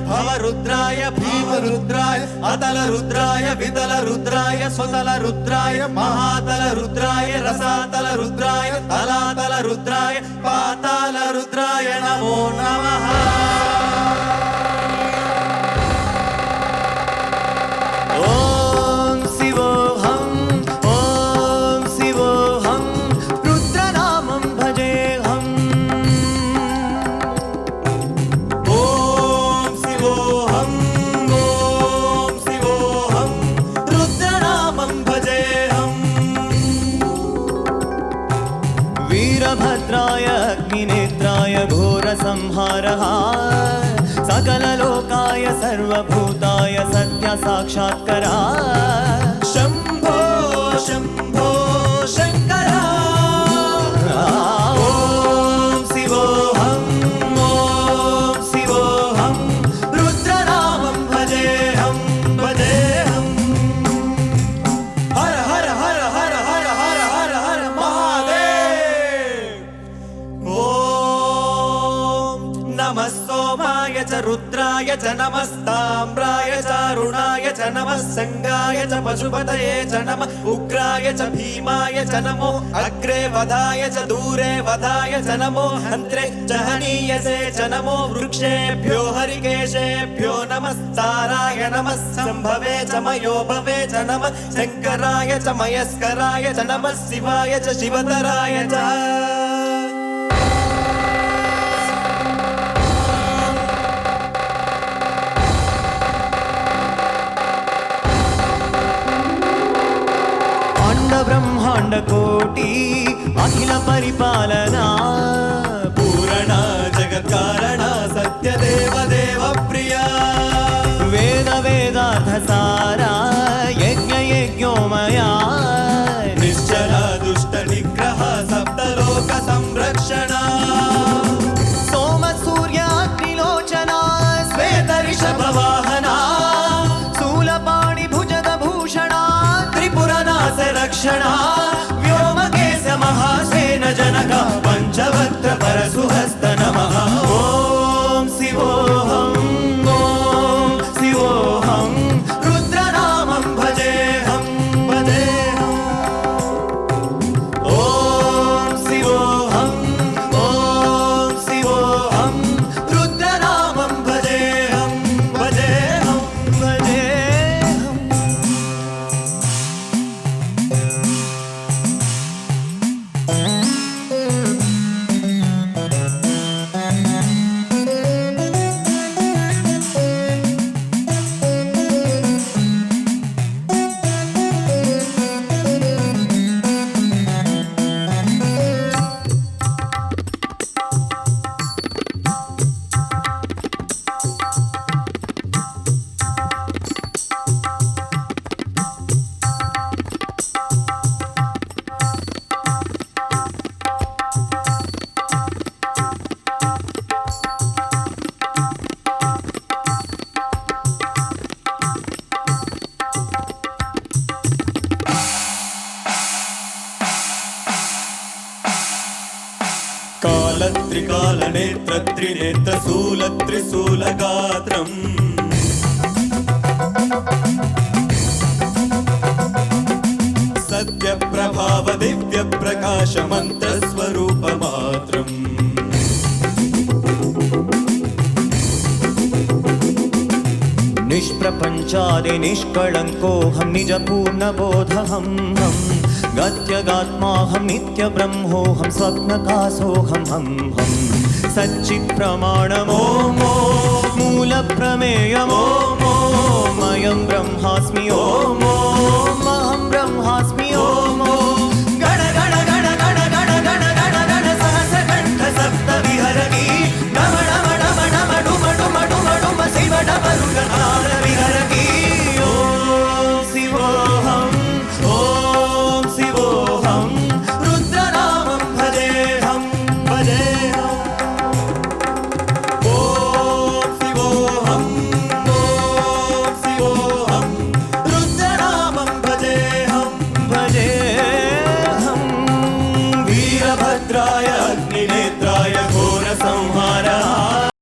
भवरुद्राय भीमरुद्राय अतलरुद्राय वितलरुद्राय स्वतलरुद्राय महातलरुद्राय रसातलरुद्राय तलातलरुद्राय पातालरुद्राय नमो नमः। ओम शिवोऽहं ओम शिवोऽहं रुद्रनामं भजेऽहं। ओम शिवोऽहं रुद्रनामं भजेऽहं। वीरभद्राय अग्निनेत्राय घोरसंहारः सकललोकाय सर्वभूताय सत्यसाक्षात्करा शम्भो शम्भो शङ्करा। ॐ शिवोऽहं रुद्रनामं भजेऽहं भजेऽहं। हर हर हर हर हर हर हर हर महादेव। ॐ नमः सोमाय च रुद्राय च नमस्ताम्राय च अरुणाय च नमः संगाय च पशुपतये च नमः उग्राय च भीमाय च नमो अग्रे वधाय च दूरे वधाय च नमो हन्त्रे च हनीयसे च नमो वृक्षेभ्यो हरिकेशेभ्यो नमः साराय नमः संभवे च मयो भवे च नमः शङ्कराय च मयस्कराय च नमः शिवाय च शिवतराय च। ब्रह्मांड कोटि अखिल परिपालना पूर्ण जगत्कारण सत्यदेव देव प्रिया वेद वेदार्थ सारा यज्ञ यज्ञोमया निश्चल दुष्ट निग्रह सप्तलोक संरक्षण सोम सूर्य अग्निलोचना श्वेत ऋषभ वाहना शूलपाणि भुजग भूषणा त्रिपुरनाश रक्षणा व्योमकेश महासेन जनक पंचवक्त्र परशुहस्त नमः। ओम शिवोऽहं रुद्रनामं भजेऽहं भजेऽहं। ओम शिवोऽहं रुद्रनामं भजेऽहं भजेऽहं भजेऽहं। कालत्रिकालनेत्र त्रिनेत्र शूलत्रिशूलगात्रम् सत्यप्रभाव दिव्यप्रकाश मन्त्रस्वरूपमात्रम् निष्प्रपञ्चादि निष्कळङ्कोऽहं निजपूर्णबोधहं गत्यगात्माहं नित्यब्रह्मोऽहं स्वप्नकासोऽहं हं हं सच्चित्प्रमाणम्। ॐ